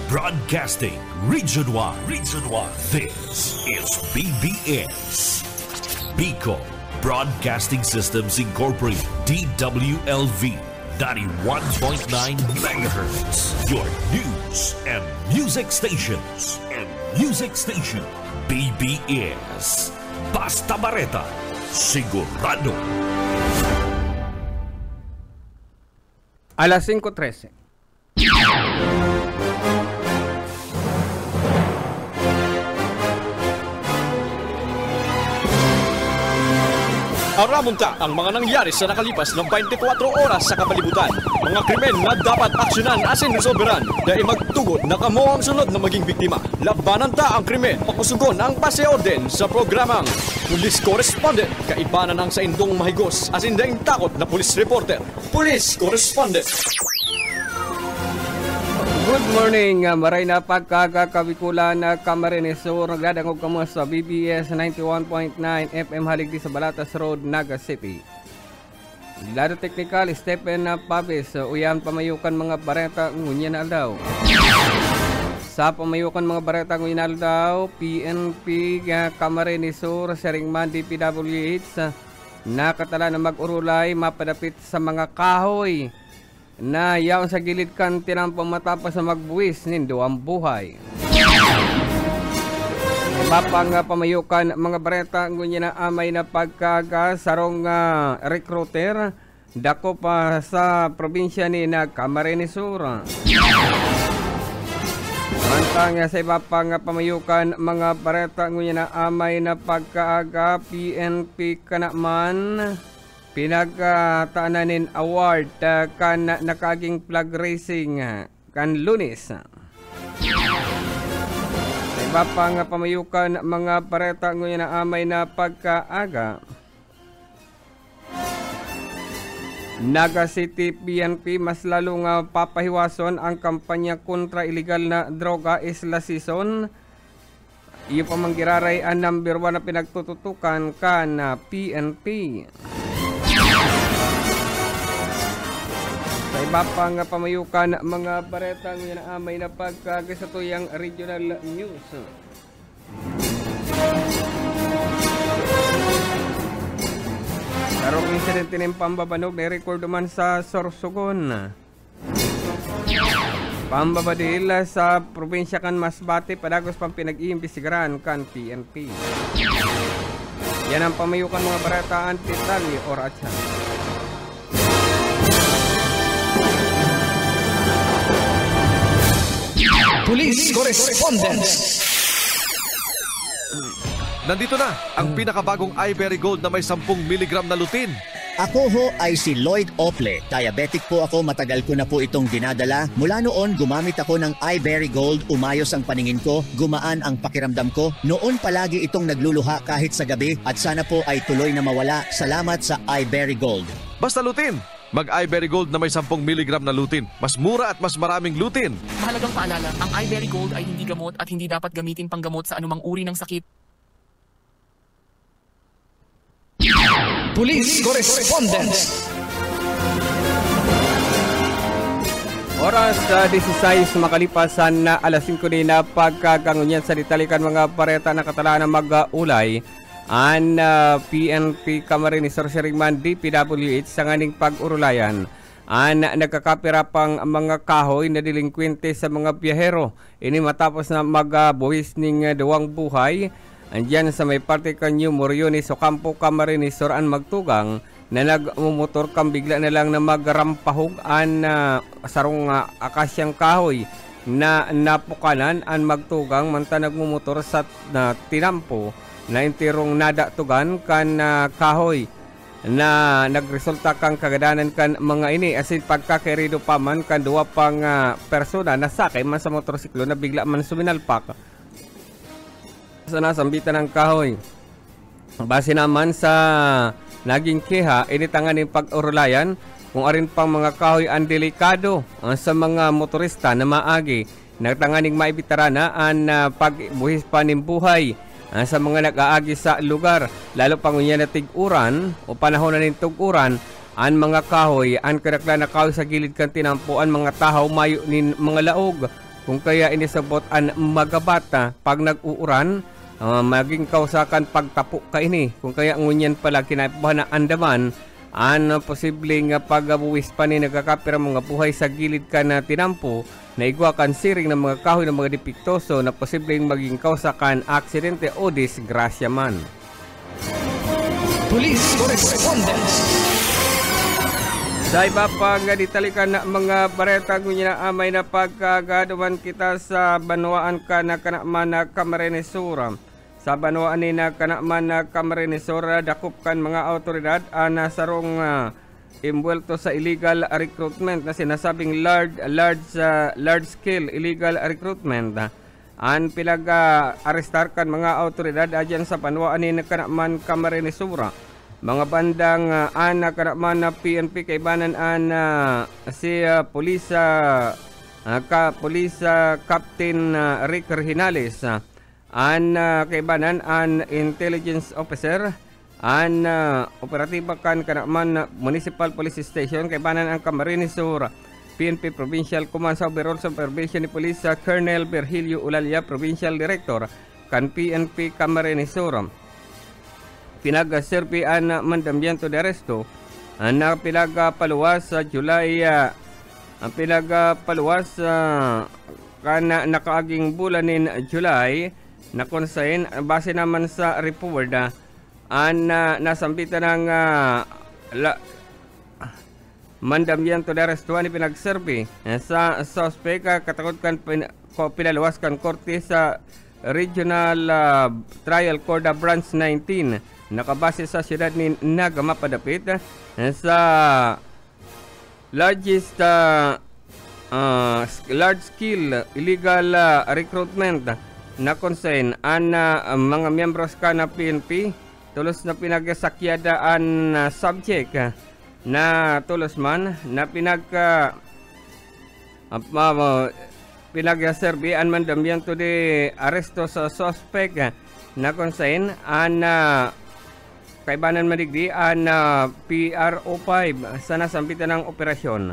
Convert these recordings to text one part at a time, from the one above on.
Broadcasting Region 1. Region 1. This is BBS. Bicol Broadcasting Systems Incorporated. DWLV 91.9 MHz. Your news and music stations. BBS. Basta Bareta. Sigurado. Alas 5:13. Aramunta ang mga nangyari sa nakalipas ng 24 oras sa kapalibutan. Mga krimen na dapat aksyonan asin resolveran dahil magtugod na kamo ang sunod na maging biktima. Labanan ta ang krimen, pakusugon ang pase-orden sa programang Police Correspondent. Kaibanan ang sa indong mahigos asin daing takot na police reporter. Police Correspondent. Good morning, maray na pagkakabikulan na Camarines Sur. Nagdadangog kamo sa BBS 91.9 FM Haligdi sa Balatas Road, Naga City. Lado technical, Stephen Pabis, uyan pamayukan mga bareta ngunya na aldaw. Sa pamayukan mga bareta ngunya na aldaw, PNP Camarines Sur, Seringman DPWH, nakatala na mag-urulay, mapadapit sa mga kahoy na yaon sa gilid kan tinampo matapos na magbuwis nindo ang buhay. Mapang pamayukan mga bareta ngunya na amay na pagkaga sarong recruiter dako pa sa probinsya ni na Camarines Sur. Mantang sa iba pang pamayukan mga bareta ngunya na amay na pagkaaga PNP kanaman pinagtaanin award kan nakaging flag racing kan Lunes. Sa iba pang pamayukan mga pareta ngayon na amay na pagkaaga, Naga City PNP mas lalong papahiwason ang kampanya kontra illegal na droga isla season. Iyo pa manggiraray ang number 1 na pinagtututukan kan PNP. Sa iba pang pamayukan mga bareta ngayon na amay na pagkakasatuyang regional news. Karong insidente ng pambabanog na record man sa Sorsogon. Pambabadil sa probinsya kan Masbate padagos pang pinag-iimbestigaran kan PNP. Yan ang pamayukan mga bareta anti-tali or atsan. Police Correspondent. Nandito na ang pinakabagong iBerry Gold na may 10 mg na lutein. Ako ho ay si Lloyd Ople. Diabetic po ako, matagal ko na po itong dinadala. Mula noon, gumamit ako ng iBerry Gold, umayos ang paningin ko, gumaan ang pakiramdam ko. Noon palagi itong nagluluha kahit sa gabi at sana po ay tuloy na mawala. Salamat sa iBerry Gold. Basta lutein. Mag-iBerry Gold na may 10 mg na lutein. Mas mura at mas maraming lutein. Mahalagang paalala, ang iBerry Gold ay hindi gamot at hindi dapat gamitin panggamot sa anumang uri ng sakit. Police Correspondent. Oras 16 makalipasan na alas 5 din na pagkagangunyan sa ditalikan mga pareta na katalaan ng mag-ulay ang PNP Camarines Sur Seringman DPWH sa nganing pag-urulayan ang nagkakapira pang mga kahoy na delinkwente sa mga biyahero. Ini matapos na mag-buwis ning duwang buhay andyan sa may parte kan New Moriones o Campo Camarines Sur ang magtugang na nagmumotor kang bigla na lang na magrampahog an sarong akasyang kahoy na napukanan an magtugang manta nagmumotor sa tinampo na intirong nadatugan kan kahoy na nagresulta kang kagadanan kan mga ini asin pagkakerido pa man kan duwa pang persona na sakay man sa motorsiklo na bigla man suminalpak sa nasambitan ng kahoy. Base naman sa naging keha, initangan ng pag-urulayan kung arin pang mga kahoy ang delikado sa mga motorista na maagi. Nagtanganing maibitarana ang pagbuhis pa ng buhay sa mga nag-aagi sa lugar. Lalo pang unya na tig-uran o panahon na ng tug-uran, ang mga kahoy, ang kadakla na kahoy sa gilid kan tinampuan mga tahaw mayo nin mga laog. kung kaya inisabot an magabata pag nag-uuran, maging kausakan pagtapo ka ini. Kung kaya ngunyan pala kinaipahan na andaman, an posibleng pagabuwis pa ni nagkakapira mga buhay sa gilid ka na tinampo, na igwa kan siring ng mga kahoy ng mga depiktoso na posibleng maging kausakan aksidente o disgrasya man. Police Correspondence. Sa iba pa nga ditalikan na mga bareta ngunya na amay na pagkagaduman kita sa Banwaan ka na kanaman na Camarines-Sur. Sa Banwaan ni na kanaman na Camarines-Sur, dakop kan mga autoridad na sarong imbuelto sa illegal recruitment na sinasabing large scale illegal recruitment. An pilag-arestar kan mga autoridad dyan sa Banwaan ni na kanaman Camarines-Sur. Mga bandang kanaman na PNP kaibanan si Police Captain Rick Hinales, kaibanan intelligence officer operatiba kan kanaman Municipal Police Station kaibanan ang Camarines-Sur. PNP Provincial Command sa Overall Supervision ni Police Colonel Virgilio Ulalia, Provincial Director kan PNP Camarines-Sur. Pinag-serpian mandambiento de arresto na pinagpaluwas sa July nakaaging bulanin July na konsain base naman sa report nasambitan ng mandambiento de arresto ni pinagserpi sa suspect katakot pinaluwas kan korte sa Regional Trial Court Branch 19 nakabase sa siyudad ni Naga Padapit sa large scale illegal recruitment na concern mga miyembros ka na PNP tulos na pinagsakyadaan subject na tulos man na pinagserbian mandambiento de aresto sa suspect na concern kaibanan madigdi PRO5 sa nasambitan ng operasyon.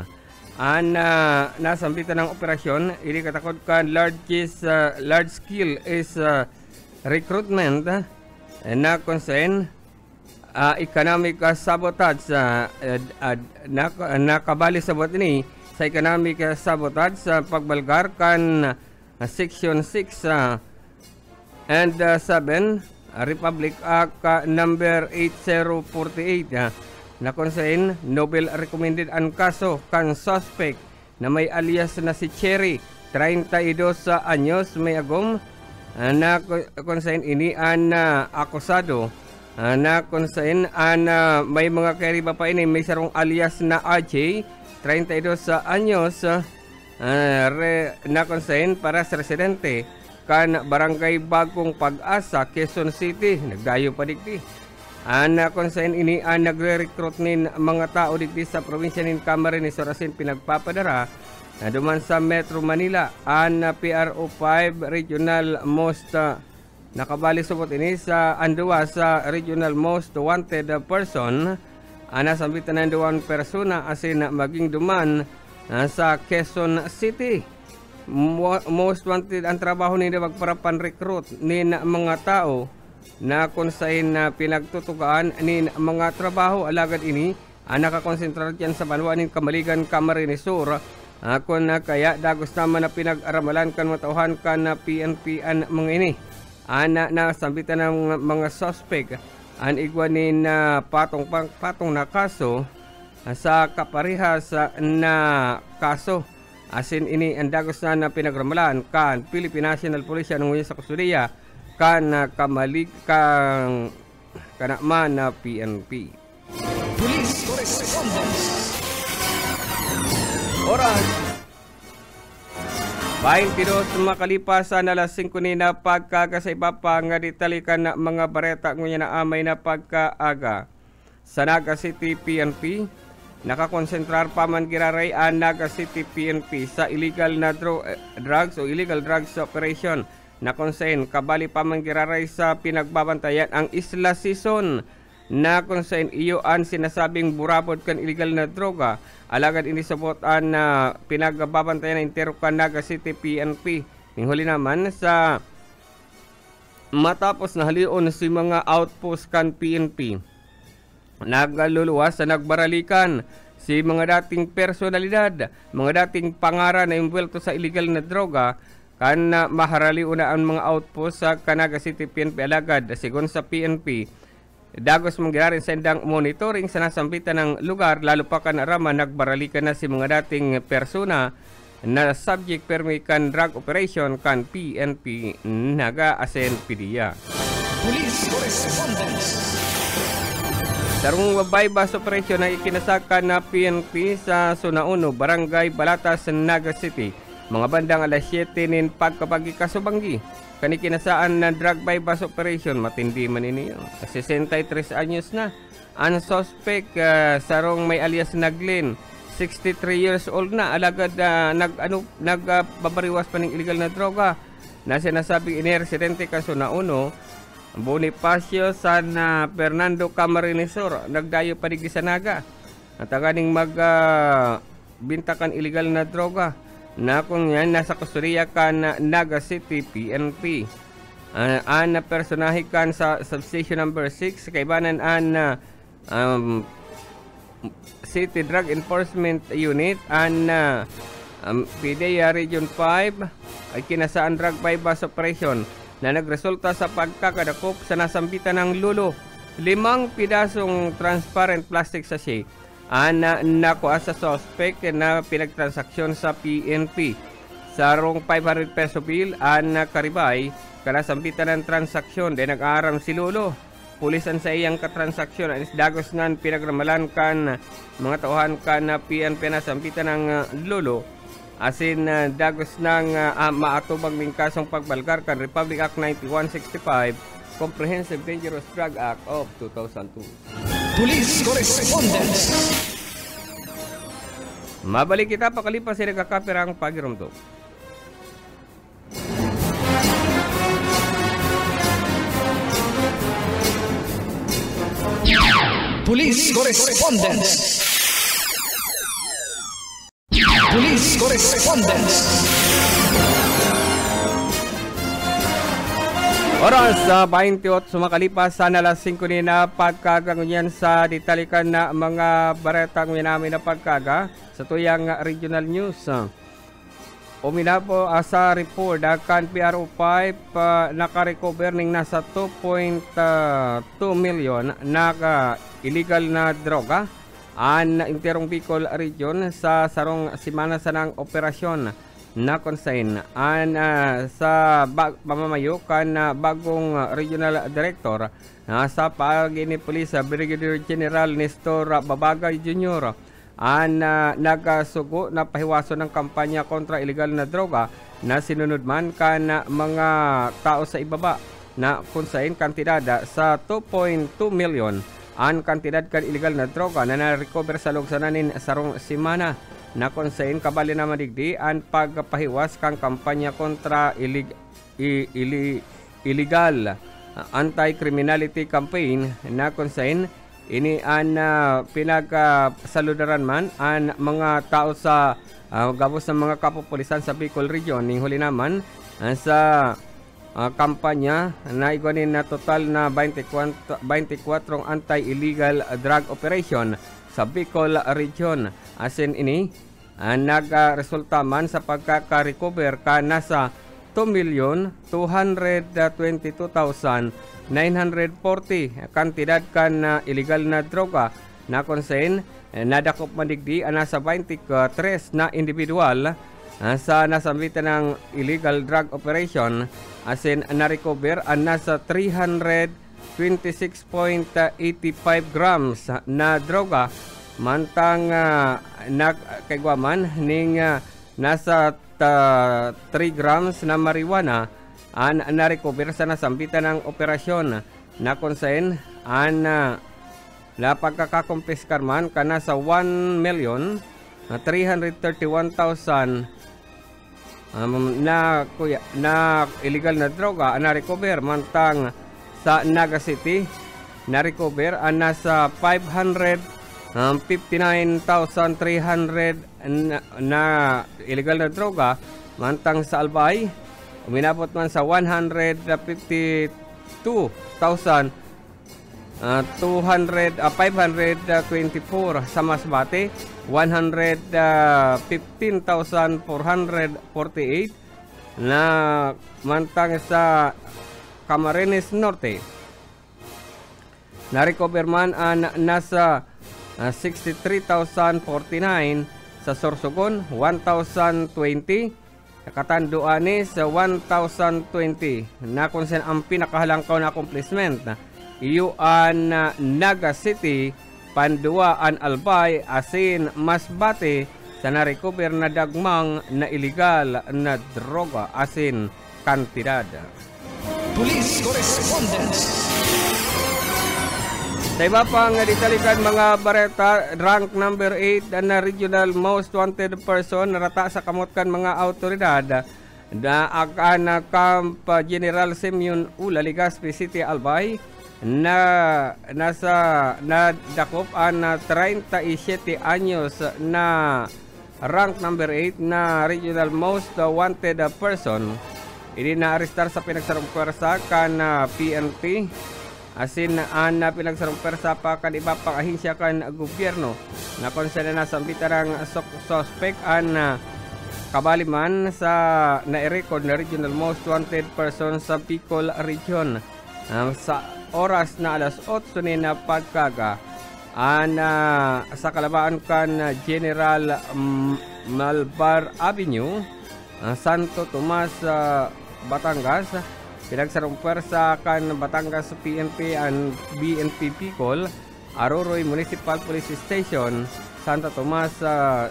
Nasambitan ng operasyon, ili katakot ka large scale is recruitment na concern economic sabotage nakabali sabot ini sa economic sabotage sa pagbalgar kan Section 6 and 7 Republic Act number 8048 na konsain Nobel recommended ang kaso kan suspect na may alias na si Cherry 32 anyos may agom na konsain ini akusado na konsain may mga kariba pa ini may sarong alias na AJ 32 anyos na konsain para sa residente kan Barangay Bagong Pag-asa, Quezon City. Nagdayo pa digdi. Konsain ini nagre-recruit nin mga tao digdi sa probinsya nin Camarines-Sur asin pinagpapadara na duman sa Metro Manila. PRO5 Regional Most nakabali subot ini sa anduwa sa Regional Most Wanted Person. Nasambitan ng duwan persona asin maging duman sa Quezon City. Most wanted ang trabaho nila magparapan recruit ni mga tao na konsain na pinagtutugaan ni mga trabaho alagad ini nakakonsentrar dyan sa Banwaan Kamaligan Camarines-Sur kung kaya dagos naman na pinag-aramalan kan matauhan ka na PNP mga ini nasambitan ng mga suspect igwanin na patong na kaso sa kaparehas na kaso. Asin ini ang dagos na pinagramalan kan Philippine National Police nung sa kustudiya kan kamalig kang kanaman na PNP. Police Correspondence. Oras 22 makalipas na alas 5 na pagkakasaiba pa nga ditalikan na mga bareta ngunya na amay na pagkaaga sa Naga City PNP. Nakakonsentrar pa man giraray ang Naga City PNP sa illegal na drugs o illegal drugs operation na konsen kabali pa man giraray sa pinagbabantayan ang Isla Season na kung saan iyo ang sinasabing burabod kan illegal na droga. Alagad inisabot ang pinagbabantayan na Intero Naga City PNP. Huli naman sa matapos na halion si mga outpost kan PNP, nagluluwas sa nagbaralikan si mga dating personalidad, mga dating pangaran na imbwelto sa illegal na droga, kan maharali una ang mga outpost sa Naga City PNP. Alagad, sigon sa PNP, dagos mangyarin sa indang monitoring sa nasambitan ng lugar, lalo pa kan arama nagbaralikan na si mga dating persona na subject permi kan drug operation kan PNP Naga Asen PDEA. Police Correspondence. Sarong bypass operation na ikinasakan na PNP sa Zona 1, Barangay Balatas, Naga City. Mga bandang alas 7 nin pagkapagi kasubanggi. Kanikinasaan na drug bypass operation, matindi man iniyo. 63 anyos na. Ang suspect, sarong may alias Naglin, 63 years old na. Alagad nagbabariwas pa ng illegal na droga na sinasabing iniresidente ka Zona 1, Bonifacio San Fernando Camarinesor, nagdayo pa sa Naga at aganing magbintakan illegal na droga na kung yan nasa kusuriya kan Naga City PNP. An personahe kan sa substation number 6 kaibanan an City Drug Enforcement Unit an PDEA Region 5 ay kinasaan drug bypass operation na nagresulta sa pagkakadakop sa nasambitan ng lulo. 5 pidasong transparent plastic sachet ang nakuha sa suspect na pinagtransaksyon sa PNP. Sarong 500 peso bill ang karibay kanasambitan ng transaksyon din nag-aaram si lulo. Pulisan sa iyang katransaksyon ang isdagos ngan pinagramalan kan mga tauhan kan na PNP na sambitan ng lulo. Asin dagos ng maatubag ng kasong pagbalgar kan Republic Act 9165, Comprehensive Dangerous Drug Act of 2002. Police Correspondence. Mabalik kita pakalipas sa nagkakapirang pagirumdog. Police Correspondence. Police Correspondence. Oras sa 28 sumakalipas sana alas 5 na pagkagangunyan sa ditalikan na mga baretang namin na pagkaga sa tuyang regional news. Umina po sa report kan PRO5 nakarecover ng nasa 2.2 million na illegal na droga an Interong Bicol Region sa sarong simana sa ng operasyon na consign an sa pamamayo kan bagong regional director sa paagi ni Police Brigadier General Nestor Babagay Jr. An nagasugo na pahiwaso ng kampanya kontra illegal na droga na sinunod man kan mga tao sa ibaba na kunsain kantidad sa 2.2 million ang kantidad kan illegal na droga na na-recover sa lugsonanin sarong simana na konsain kabali na madigdi ang pagpahiwas kang kampanya kontra illegal anti-criminality campaign na konsain ini an pinagsaludaran man ang mga tao sa gabos ng mga kapupulisan sa Bicol Region. Ning huli naman sa kampanya na iguanin na total na 24 anti-illegal drug operation sa Bicol Region. Asin ini nagresulta man sa pagkaka-recover ka nasa 2,222,940 kantidad kan illegal na droga na konsen nadakop madigdi nasa 23 na individual sa nasambitan ng illegal drug operation. Asin na-recover ang nasa 326.85 grams na droga mantang nagkaigwaman ning nasa 3 grams na marijuana ang na-recover sa nasambitan ng operasyon na konsen ang napagkakakumpiskar man ka nasa 1,331,000 na illegal na droga na recover mantang sa Naga City na recover nasa 559,300 na illegal na droga, mantang sa Albay uminabot man sa 524 sa Masbate, 115,448 na mantang sa Camarines Norte na-recover man nasa 63,049, sa Sorsogon 1,020, Katanduanes 1,020 na kung saan ang pinakahalangkaw na accomplishment iyuan Naga City, Panduaan, Albay, asin Masbate sa na-recover na dagmang na illegal na droga asin kantidad. Police Correspondence. Sa iba pang ditalikan mga bareta, rank number 8 na regional most wanted person narata sa kamotkan mga autoridad na akan Camp General Simeon Ula, Legazpi City, Albay na nasa nadakop na 37 anyos na rank number 8 na regional most wanted person. Ini na-arestar sa pinagsarong pwersa kan PNP asin na pinagsarong pwersa pa kan iba pang ahinsya kan gobyerno na konsena na sambitan ng suspect an kabaliman sa na-record na regional most wanted person sa Bicol Region. Sa oras na alas 8 na pagkaga sa kalabaan kan General Malbar Avenue, Santo Tomas, Batangas, pinagsarong pwersa kan Batangas PNP and BNP Bicol, Aroroy Municipal Police Station, Santa Tomas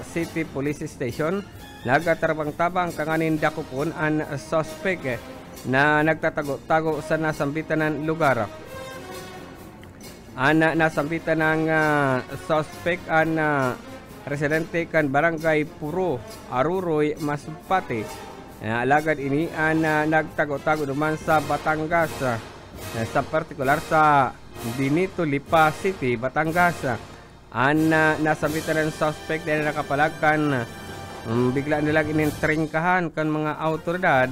City Police Station, nagatarabang-tabang kanganin dakupon ang suspect na nagtatago-tago sa nasambitan ng lugar. Nasambitan ng suspect ang residente kan Barangay Puro, Aruroy, Masbate. Alagad ini nagtago-tago naman sa Batangas, sa partikular sa Dinito Lipa City, Batangas. Nasambitan ng suspect na nakapalagkan bigla nilang inintringkahan kan mga autoridad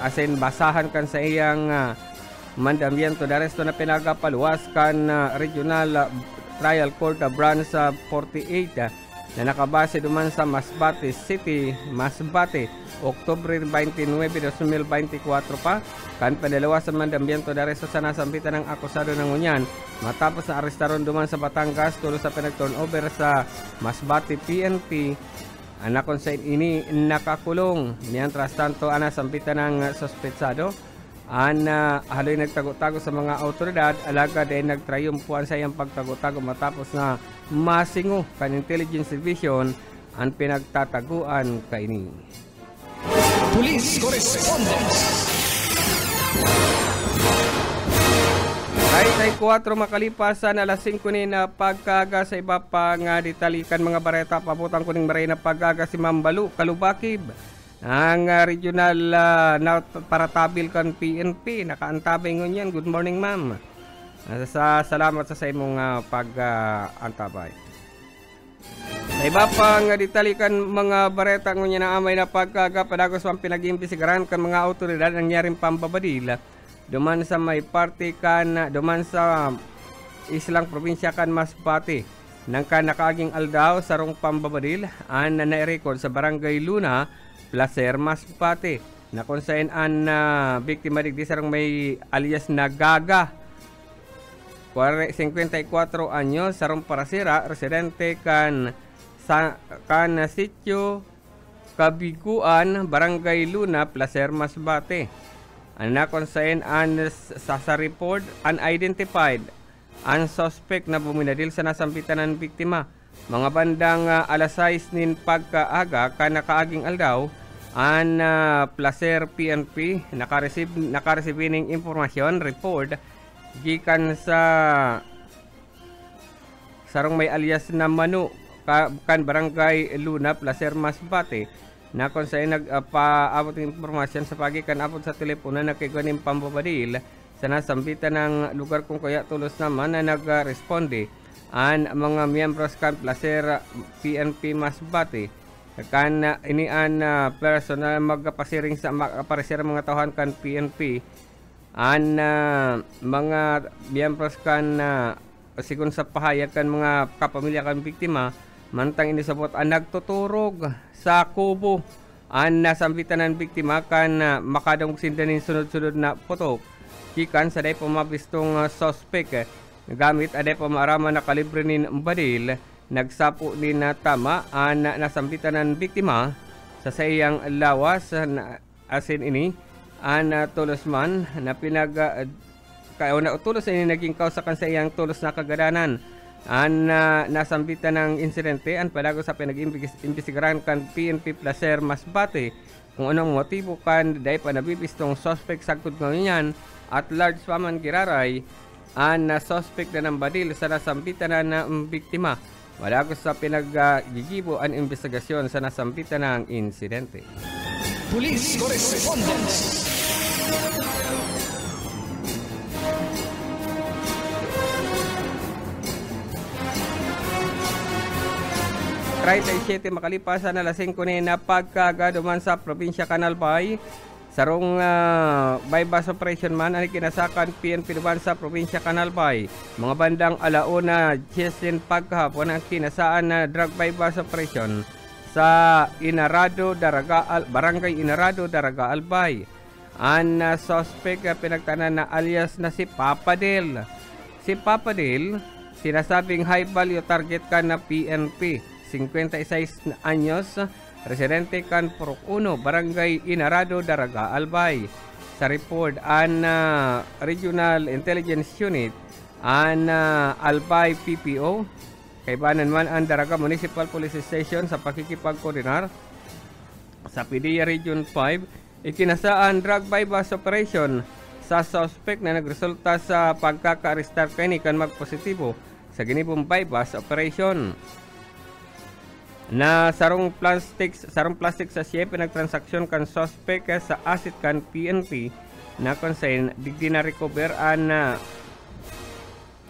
asin basahan kan sa iyang mandamiento na resto na pinagapaluwas kan Regional Trial Court Branch 48 na nakabase duman sa Masbate City, Masbate, Oktubre 29, 2024 pa kan padalawa sa mandamiento na resto sa nasambitan ng akusado ng unyan matapos na arestaron duman sa Batangas tulo sa pinag-turnover sa Masbate PNP. Anak kung sa ini nakakulong. Mientras tanto, nasambitan ng suspetsado. Haloy nagtago-tago sa mga autoridad. Alagad ay nagtrayumpuan sa iyang pagtago-tago matapos na masingo kan Intelligence Division ang pinagtataguan kaini. Police Correspondence. Kahit ay 4 makalipasan alas 5 na pagkaga sa iba pang ditalikan mga bareta, pabutang kuning maray na pagkaga si Mambalu, Kalubakib. Ang regional na paratabil kan PNP, nakaantabay ngunyan. Good morning ma'am. Salamat sa imong pag-antabay. Sa iba pang ditalikan mga bareta ngunyan na amay na pagkaga, padagos pang pinag-iimbestigaran kan mga autoridad ang nyaring pambabadil. Duman sa may party kan, duman sa islang probinsya kan Masbate. Nang nakaaging aldaw sa rong pambabadil, na-record sa Barangay Luna, Placer, Masbate. Na kung saan biktima digdi sa rong may alias na Gaga. 54 anyos sa rong Parasira, residente kan Sitio Kabiguan, Barangay Luna, Placer, Masbate. Na kung saan sa report, unidentified ang suspect na buminadil sa nasambitan ng biktima. Mga bandang alas 6 nin pagkaaga ka nakaaging aldaw, ang Placer PNP nakareceive ng impormasyon, report, gikan sa sarong may alias na Manu, kan Barangay Luna, Placer, Masbate. Na kung saan nagpaabot ng impormasyon sa pagikan abot sa telepono na kiguaning pambabadil sa nasambitan ng lugar kung kaya tulos naman na nagresponde ang mga miyembros kan Placer PNP Masbate kan inian personal magpasiring sa makapareser mga tauhan kan PNP an mga miyembros kan sigun sa pahayag kan mga kapamilya kan biktima mantang inisabot ang nagtuturog sa kubo ang nasambitan ng biktima kan makadong sindanin sunod-sunod na putok kikan sa day pumabistong suspect gamit aday pamaarama na kalibre nin badil nagsapo ni na tama ang nasambitan ng biktima sa sayang lawas asin ini ang tulos man na tulos ini naging kausakan sa iyang tulos na kagadanan ang nasambitan ng insidente ang palago sa pinag-imbestigaran kan PNP Placer Masbate kung anong motibo kan dahil pa nabibistong suspect sagkod ngayon at large paman giraray ang suspect na ng badil sa nasambitan ng biktima. Malago sa pinaggigibo ang investigasyon sa nasambitan ng insidente. Police Correspondence. 37 makalipas na alas 5 na pagkagaduman sa probinsya Canalbay. Sarong bypass operation man ang kinasakan PNP naman sa probinsya Canalbay. Mga bandang alauna, Jesslyn pagkahapon ang kinasaan na drug bypass operation sa Inarado, Barangay Inarado, Daraga, Albay. Ang suspect pinagtanan na alias na si Papadel. Si Papadel, sinasabing high value target ka na PNP. 56 anyos, residente kan Purok 1, Barangay Inarado, Daraga, Albay. Sa report, an Regional Intelligence Unit, an Albay PPO, kaibanan man ang Daraga Municipal Police Station sa pakikipagkoordinar sa PDEA Region 5, ikinasaan drug bypass operation sa suspect na nagresulta sa pagkaka-arestar kani kan magpositibo sa ginibong bypass operation. Na sarong plastic sa siya pinagtransaksyon kan suspect sa asset kan PNP na consign digdi na recover an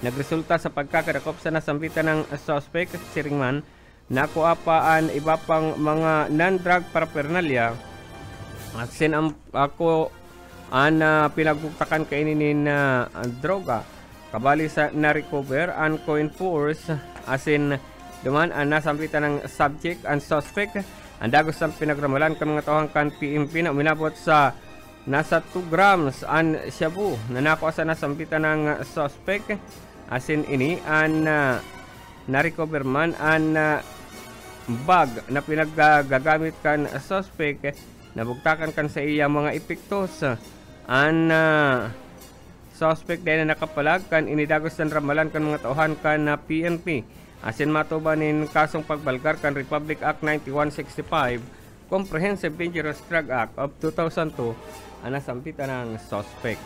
nagresulta sa pagkakadakop sa nasambitan ng suspect siringman nakuha pa an iba pang mga non-drug paraphernalia at ako an pinagbuktakan kainin na droga kabali sa na-recover an coin force asin duman ang nasambitan ng subject and suspect ang dagos ng pinagramalan kan mga tauhang kan PNP na uminabot sa nasa 2 grams ang shabu na nakuha sa nasambitan ng suspect asin ini ang na-recover man ang bag na pinaggagamit kan suspect na bugtakan kan sa iya mga epektos ang suspect dahil na nakapalag kan inidagos ng ramalan kan mga tauhan kan na PNP asin matubanin kasong pagbalgar kan Republic Act 9165, Comprehensive Dangerous Drug Act of 2002 ang nasampitan ng suspect.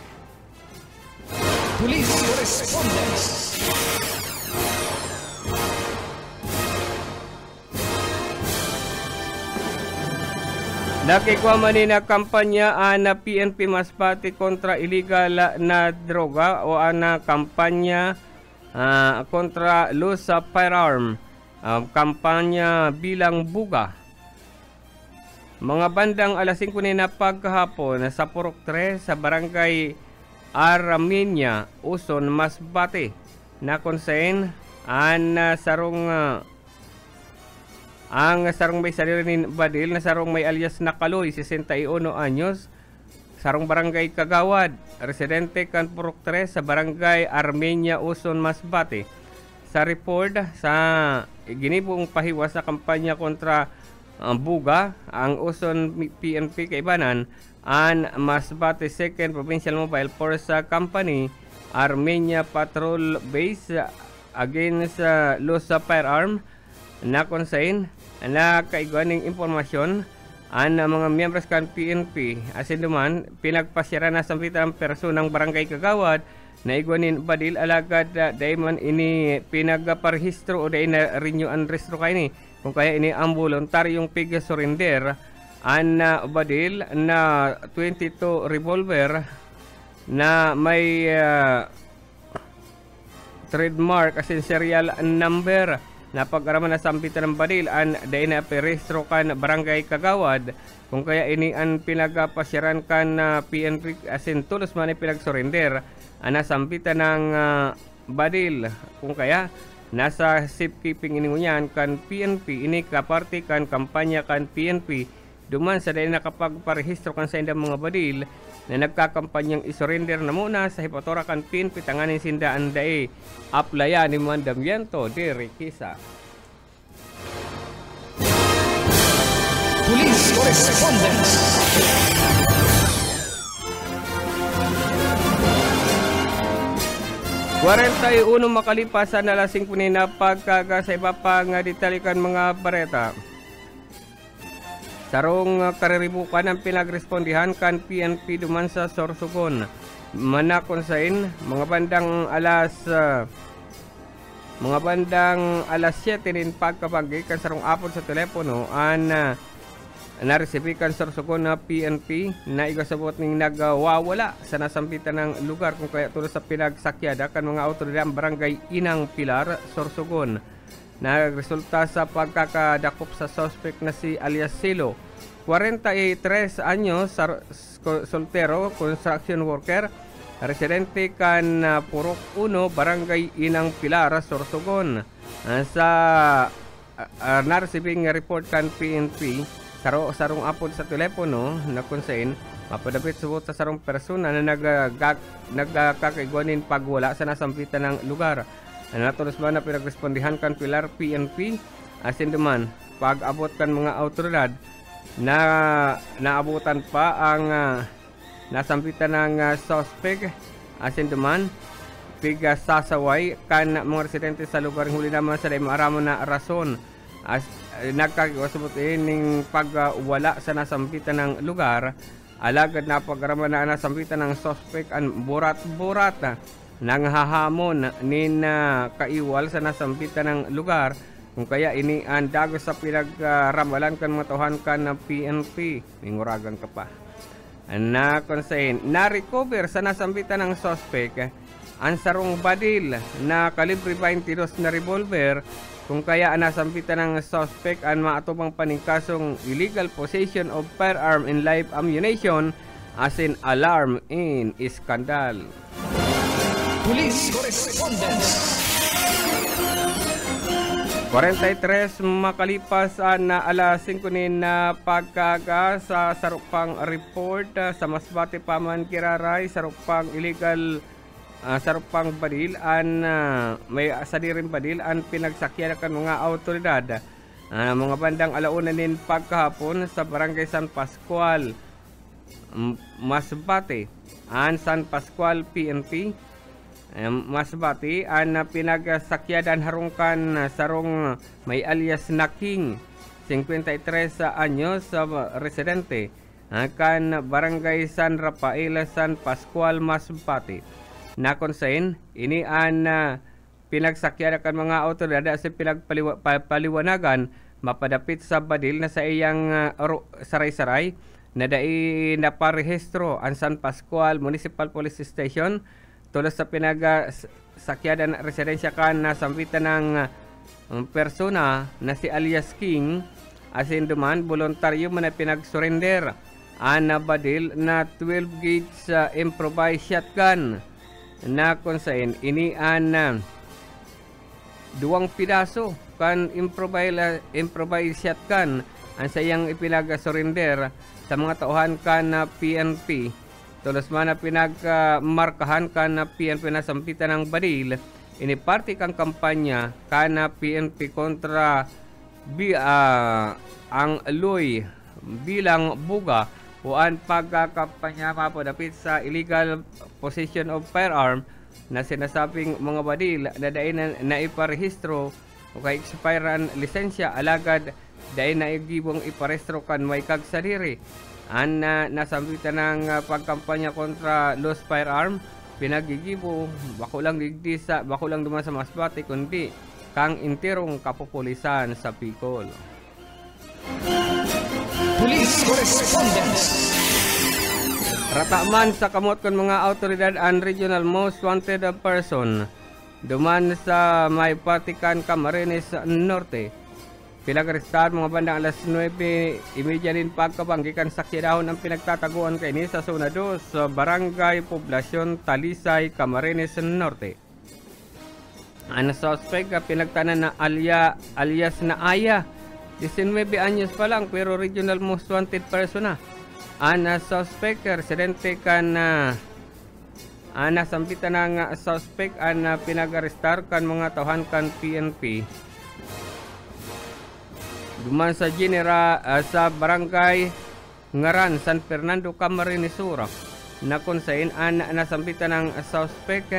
Police Correspondence. Nakikuha man na kampanya na PNP Masbate kontra illegal na droga o na kampanya kontra loose sa firearm, kampanya bilang buga. Mga bandang alas 5 na pagkahapon sa Purok 3 sa Barangay Armenia, Uson, Masbate na konsen ang sarong may sarili badil na sarong may alias na Kaloy, 61 anyos, sarong Barangay Kagawad, residente kan Purok 3 sa Barangay Armenia, Uson, Masbate. Sa report sa ginibong pahiwas sa kampanya kontra buga, ang Uson PNP kaibanan ang Masbate 2nd Provincial Mobile Force Company Armenia Patrol Base against loose firearm na consign na kaiguaning impormasyon ang mga miyembros kan PNP asin duman pinagpasyara na sampitan personang Barangay Kagawad na iguanin badil alagad dayman ini pinagparehistro o day na renew ang restro kay ni kung kaya ini ang voluntaryong pig surrender ang badil na 22 revolver na may trademark as in serial number na pag-araman na sampitan ng badil an dahil na perestro kan barangay Kagawad kung kaya ini an pinagpasyaran kan PNP as in tulos man ay pinagsurrender an sampitan ng badil kung kaya nasa safekeeping ini ngunyan kan PNP ini kaparte kan kampanya kan PNP duman sa dahil nakapagparehistro kan sa indang mga badil na nagkakampanyang isurrender na muna sa hipotora kan PNP tanganin sindaan dae aplaya ni mandamiento de Riqueza. Police Correspondence. Uno makalipasan na alas 5 na pagkaga sa iba pang ditalikan mga bareta. Sarong kariribukan ang pinagrespondihan kan PNP duman sa Sorsogon. Manakon sain mga bandang alas 7 nin pagkabanggi kan sarong apod sa telepono an naresibikan Sorsogon na PNP na igasabot ning nagwawala sa nasampitan ng lugar kung kaya tulos sa pinagsakyada kan mga awtoridad barangay Inang Pilar, Sorsogon. Nagresulta sa pagkakadakop sa suspect na si alias Silo, 43 anyos, soltero, construction worker, residente kan Purok 1, barangay Inang Pilar, Sorsogon. Sa naresibing report kan PNP, sarong apod sa telepono na kunsain, mapadapit subot sa sarong persona na nagkakaigwanin pagwala sa nasampitan ng lugar. Natulos ba na pinagrespondihan kan Pilar PNP asin duman pag-abot kan mga autoridad na naabutan pa ang nasampitan ng suspect asin duman pigasasaway kan mga residente sa lugar huli naman sa maaramo na rason as nagkakasabot ning pagwala sa nasampitan ng lugar alagad na pag-araman na nasampitan ng suspect ang burat-burat nang hahamon nin kaiwal sa nasampitan ng lugar kung kaya ini ang dagos sa pinagramalan kan mga tauhan kan ng PNP ninguragan ka pa na konsain na-recover sa nasampitan ng suspect ang sarong badil na kalibre 22 na revolver kung kaya ang nasampitan ng suspect ang maatubang paningkasong illegal possession of firearm and live ammunition as in alarm in iskandal. Police Correspondence. 43 makalipas na alas 5 na pagkaga sa sarupang report sa Masbate Paman Kiraray sarupang illegal sarupang badil an may sadirin badil an pinagsakyan kan mga autoridad mga bandang alauna nin pagkahapon sa barangay San Pascual Masbate an San Pascual PNP Masbate ang pinagsakyadan harungkan sarong may alias na King 53 anyos sa residente kan barangay San Rafael San Pascual Masbate na konsain ini ang pinagsakyadan kan mga autoridad sa pinagpaliwanagan mapadapit sa badil na sa iyang saray-saray na dai naparehistro ang San Pascual Municipal Police Station tulos sa pinagsakyadan residensya kan na sampitan ng persona na si alias King asin duman voluntaryo man na pinagsurrender ang badil na 12 gauge improvised shotgun na konsain ini an duwang pidaso kan improvised shotgun ang sayang ipinag-surrender sa mga tauhan kan na PNP tulos man na pinagmarkahan kan na PNP na sampitan ng badil ini parte kang kampanya kan na PNP kontra ang Loy bilang buga o ang pagkakampanya mapadapit sa illegal possession of firearm na sinasabing mga badil na dahil na iparehistro o kay expiran lisensya alagad dahil na igibong iparehistro kan may kagsadiri ang nasambitan ng pagkampanya kontra lost firearm pinagigibo bako lang duman sa Masbate kundi kang interong kapopulisan sa Bicol. Police Correspondence. Rataman sa kamot kon mga autoridad and regional most wanted person. Duman sa may Patikan Camarines Norte. Pinag-arestar mga bandang alas 9:30 din pagkabanggikan sa kidahon ang pinagtataguan kay ni sa Zona 2 sa Barangay Poblasyon Talisay, Camarines Norte. Ang suspect pinagtanan na alias na Aya. 19 anyos pa lang pero regional most wanted person na. Ang suspect residente kan nasampitan ng suspect ang pinag-arestar kan mga tauhan kan PNP. Duman sa Genera sa Barangay Ngaran, San Fernando, Camarines Sur, na kung saan ang nasampitan ng suspect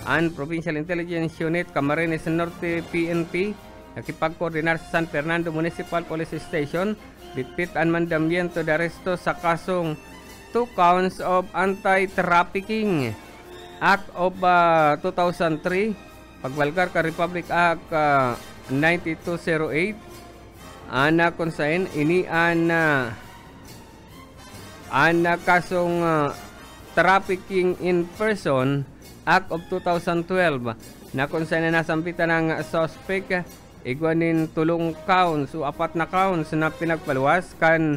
ang Provincial Intelligence Unit Camarines Norte PNP nakipag-coordinar sa San Fernando Municipal Police Station bitbit ang mandamiento de arresto sa kasong 2 counts of Anti-Trafficking Act of 2003 pagbalgar ka Republic Act 9208 ana kung saan ini an kasong Trafficking in Person Act of 2012 na kung saan nasampitan ng suspect igwanin 3 counts o 4 na counts na pinagpaluwas kan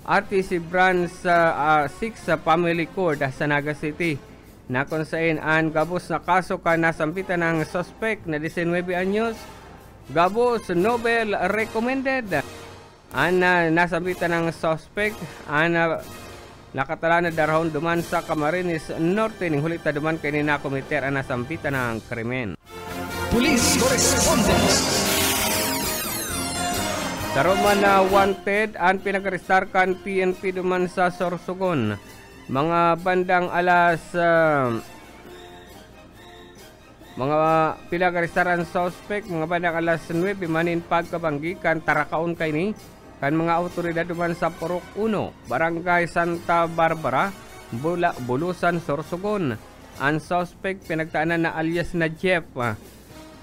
RTC Branch 6 sa Family Court sa Naga City na kung saan ang gabos na kaso ka nasampitan ng suspect na 19 anyos gabos Nobel recommended. Ana nasampitan ng suspect ana nakatala na darahon duman sa Camarines Norte ning hulita duman kay ni na komiter ang nasampitan ng krimen. Police Correspondence. Karoman na wanted ang pinag-arestar kan PNP duman sa Sorsogon. Mga bandang alas mga pinag-arestaran suspect mga bandang alas 9 manin pagkabanggikan tarakaon kay ni kan mga autoridad duman sa Purok 1 Barangay Santa Barbara Bulusan Sorsogon. Ang suspect pinagtaanan na alias na Jeff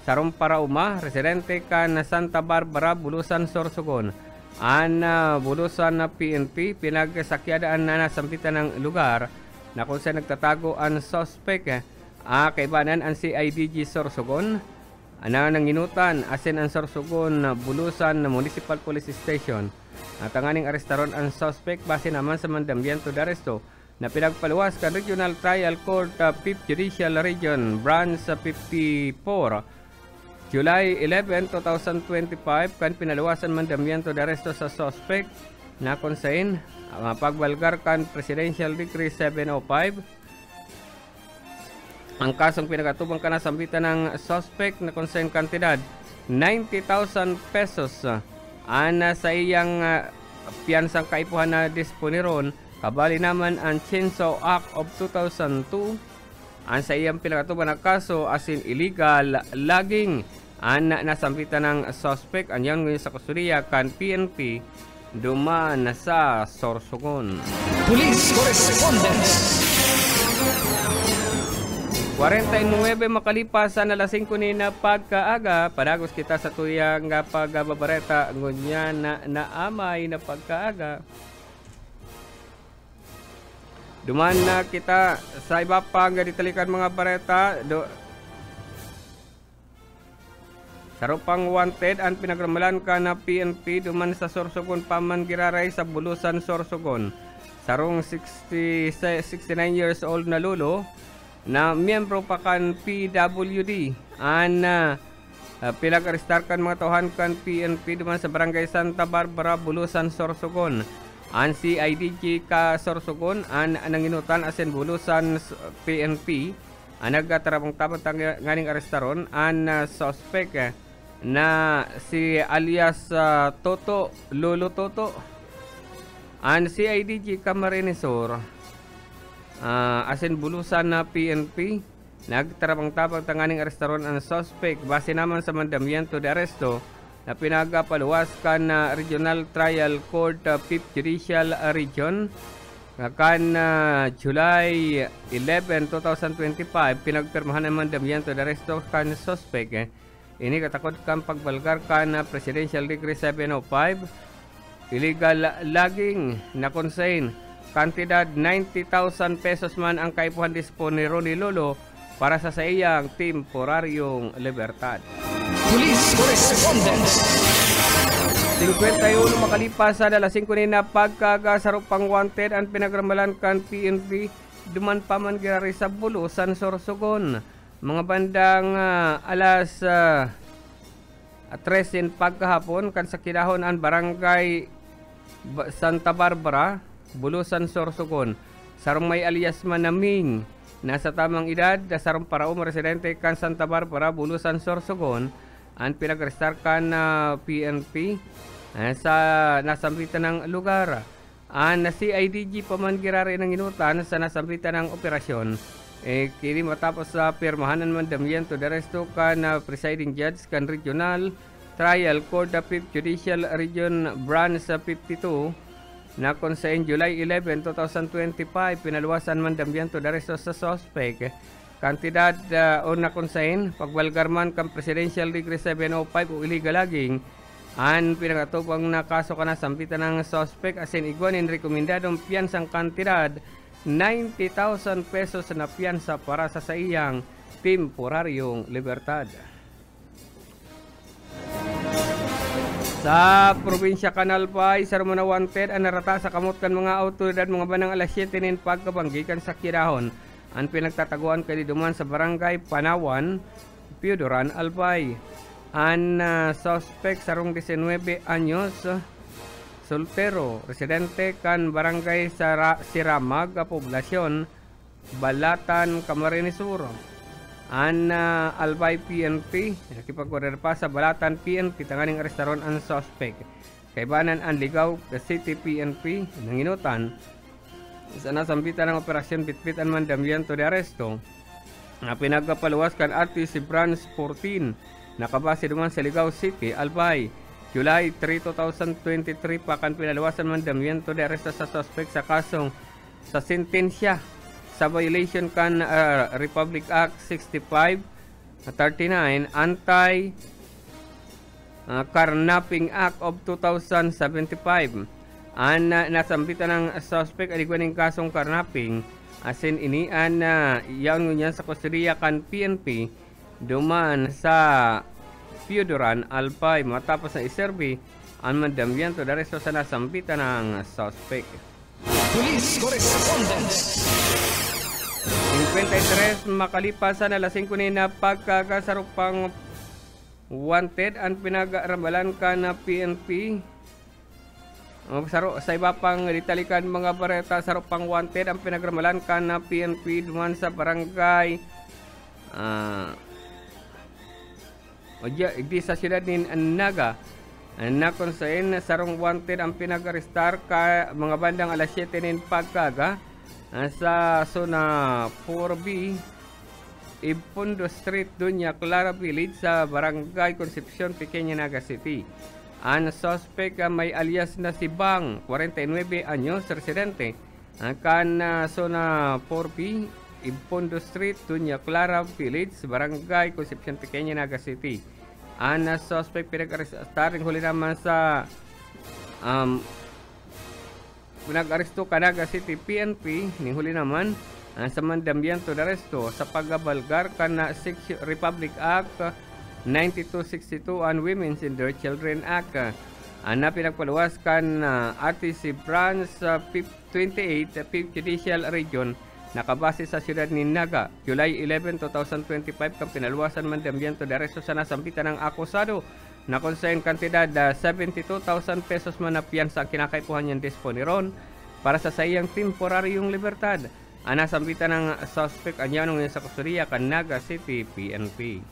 Sarong Parauma residente kan Santa Barbara Bulusan Sorsogon. Ang Bulusan na PNP pinagsakyadaan na nasampitan ng lugar na kung saan nagtatago ang suspect kaibanan ang CIDG Sorsogon ana nanginutan asin ang Sorsogon Bulusan Municipal Police Station at ang aning arestaron ang suspect base naman sa mandamiento de arresto na pinagpaluwas kan Regional Trial Court 5th Judicial Region Branch 54 July 11, 2025 kan pinaluwasan mandamiento de arresto sa suspect na kung saan pagbalgar kan Presidential Decree 705. Ang kasong pinagatumbang ka na sambitan ng suspect na konseng kantidad 90,000 pesos ana sa iyang piyansang kaipuhan na disponiron kabali naman ang Chainsaw Act of 2002 ang sa iyang pinagatumbang na kaso asin illegal logging ana nasambitan ng suspect anyan ngayon sa kustudiya kan PNP duman sa Sorsogon. Police Correspondence. 49 makalipas sa alas 5 ni na pagkaaga, padagos kita sa tuyang pagbabareta ngunya na naamay na pagkaaga. Duman na kita sa iba pang ditalikan mga bareta sarupang wanted ang pinagramalan ka na PNP duman sa Sorsogon Paman Giraray sa Bulusan Sorsogon. Sarong 69 years old na lolo na miyembro pa kan PWD ang pinag-arestar kan mga tauhan kan PNP duman sa Barangay Santa Barbara, Bulusan, Sorsogon. Ang CIDG ka Sorsogon ang nanginutan asin Bulusan PNP ang nagkatarabang tapat nganing arestaron ang suspect na si alias Toto, Lolo Toto. Ang CIDG Camarines Sur asin Bulusan na PNP nagtarabang tapang tanganing arestaron ang suspect base naman sa mandamiento de arresto na pinagapaluwas kan Regional Trial Court 5th Judicial Region kan July 11, 2025 pinagpirmahan ang mandamiento de arresto kan suspect ini katakot kan pagbalgar kan Presidential Decree 705 illegal logging na konsain kantidad 90,000 pesos man ang kaipuhan dispo ni Ronnie Lolo para sa iyang temporaryong libertad. Police Correspondence. 51 makalipas sa 5 na pagkagasarok pang wanted ang pinagramalan kan PNP duman pa man girari sa Bulusan, Sorsogon. Mga bandang alas 13 pagkahapon kan sa kinahon ang barangay Santa Barbara, Bulusan, Sorsogon. Sarong may alias Manaming, nasa tamang edad, sarong paraong residente kan Santa Barbara, Bulusan, Sorsogon, ang pinag-restar kan PNP sa nasambitan ng lugar. Ang CIDG pamangirari ng inutan sa nasambitan ng operasyon. Kini matapos sa pirmahanan mandamiento de resto kan presiding judge kan regional trial court the 5th judicial region branch 52 na kung sa July 11, 2025 pinaluwasan mandamiento de resto sa suspect kantidad o na kung sa pagbalgarman kan presidential decree 705 o illegal logging. Ang pinakatupang na kaso ka na sampitan ng suspect asin iguanin rekomendadong piyansang kantidad 90,000 pesos na piyansa para sa iyang temporaryong libertad. Sa probinsya Kanalpay, sa Rumana wanted ang narata sa kamot kan mga autoridad mga banang alas 7 nin pagkabanggikan sa Kirahon. Ang pinagtataguan kaliduman sa barangay Panawan, Piodoran, Albay. Ang suspect sarong 19 anyos, soltero, residente kan barangay Siramag, poblasyon, Balatan, Camarines Sur. Ang Albay PNP, nakipag-order pa sa Balatan PNP, tanganing arestaron ang suspect. Kaibanan ang Ligaw City PNP, nanginutan, sa nasambitan ng operasyon bitbitan mandamiento de aresto, na pinagpaluwas kan RTC Branch 14, nakabase duman sa Ligaw City, Albay. July 3, 2023 pa kan pinaluwasan mandamiento de aresto sa suspect sa kasong sa sentensya sa violation kan Republic Act 65-39 Anti-Carnapping Act of 2075. Ang nasambitan ng suspect aligwaning kasong carnapping asin inian yaon ngunyan sa kustodiya kan PNP duman sa Piodoran, Albay matapos na iserbi ang mandamiento de aresto sa nasambitan ng suspect. Police Correspondence. 53 makalipas sa alas 5 na pagkakasarok pang wanted ang pinag-arabalan ka na PNP. Sa iba pang ditalikan mga bareta sarok pang wanted ang pinag-aramalan ka na PNP duman sa barangay di sa siyudad ni Naga na kung saan sarong wanted ang pinag-arestar ka mga bandang alas 7 nin pagkaga sa zona 4B Ipondo Street, Dunya Clara Village sa barangay Concepcion, Pequeña Naga City. Ang suspect may alias na si Bang, 49 anyos, residente kan zona 4B Ipondo Street, Dunya Clara Village, barangay Concepcion, Pequeña Naga City. Ang suspect pinag-arestar huli naman sa pinag-aresto ka Naga City PNP ning huli naman sa mandamiento de aresto sa paggabalgar kan Republic Act 9262 and Women's and Their Children Act. Na pinagpaluwas kan RTC Branch 28 5th Judicial Region nakabase sa siyudad ni Naga. July 11, 2025 kang pinaluwasan mandamiento de aresto sa nasambitan ng akusado na kung saan kantidad 72,000 pesos man na piyansa ang kinakaipuhan niyang disponiron para sa sayang temporaryong libertad. Ang nasambitan ng suspect anyanong sa kustodiya kan Naga City PNP.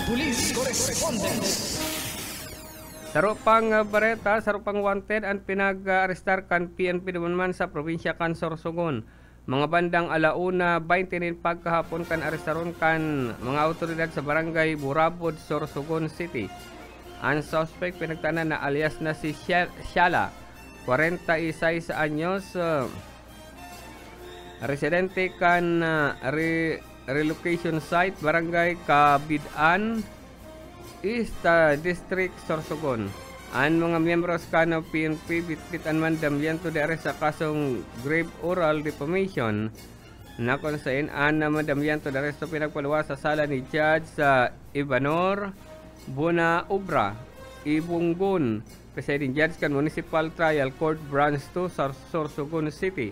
Police Correspondence. Sarupang bareta, sarupang wanted ang pinag-arestar kan PNP duman sa probinsya kan Sorsogon. Mga bandang alauna 20 nin pagkahapon kan arestaron kan mga autoridad sa barangay Burabod, Sorsogon City. Ang suspect pinagtanan na alias na si Shala, 46 anyos, residente kan relocation site barangay Kabidan East District, Sorsogon. Ang mga miyembros kano PNP bitbitan man damyanto dere sa kasong grave oral defamation na kung saan na madamyanto dere sa pinagpaluwas sa sala ni Judge sa Ivanor Buna Obra Ibunggun, Presiding Judge kan Municipal Trial Court Branch 2 sa Sorsogon City.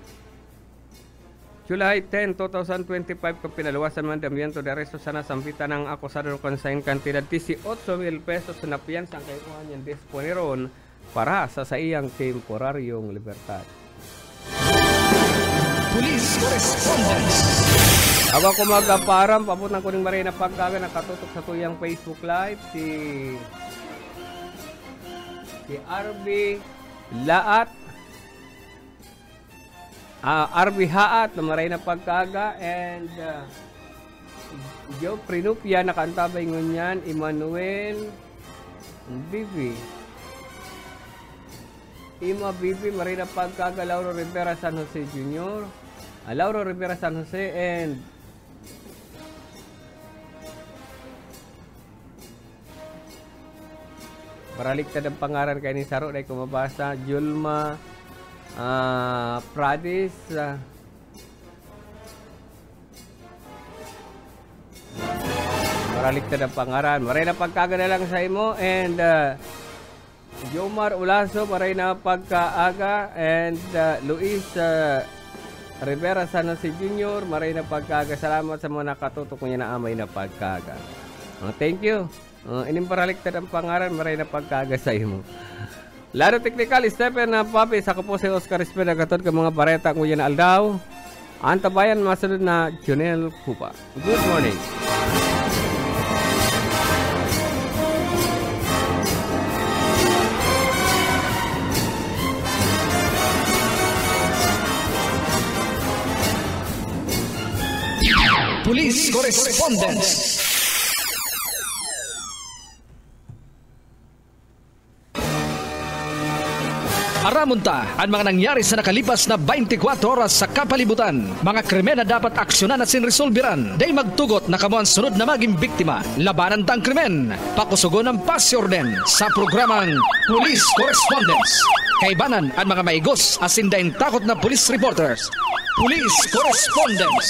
July 10, 2025 kung pinaluwasan man damyanto dere sa sana sampitan ng akusador konsain kantidad 18,000 pesos na piyansa ang kaikuhan niyang disponeron para sa iyang temporaryong libertad. Police Correspondence. Ako kumagaparam, papunang ko ng Marina Pagkaga nakatutok sa tuyang Facebook Live si RB Laat RB Haat na Marina Pagkaga and Joe Prinupia nakantabay ngunyan Emmanuel Bibi Ima Bibi Marina Pagkaga Lauro Rivera San Jose Jr. Lauro Rivera San Jose and Baraligtad ang pangaran kay ni Saro dahil kumabasa Julma Pradis Baraligtad ang pangaran. Maray na pagkaaga na lang sa imo and Jomar Ulaso maray na pagkaaga and Luis Rivera San Jose Jr. maray na pagkaaga. Salamat sa mga nakatutok niya na amay na pagkaaga. Thank you. Ining baraligtad ang pangaran maray na pagkaaga sa imo. Laro technical, Stephen na papi sa po si Oscar Espeda katod ka mga bareta ng Uyan Aldaw. Ang tabayan masunod na Junel Cupa. Good morning. Police Correspondence. Aramunta ang mga nangyari sa nakalipas na 24 oras sa kapalibutan. Mga krimen na dapat aksyonan at sinresolbiran. Day magtugot na kamo ang sunod na maging biktima. Labanan tang krimen. Pakusugon ng pasiorden sa programang Police Correspondence. Kaibanan ang mga maigos asin daing takot na police reporters. Police Correspondence.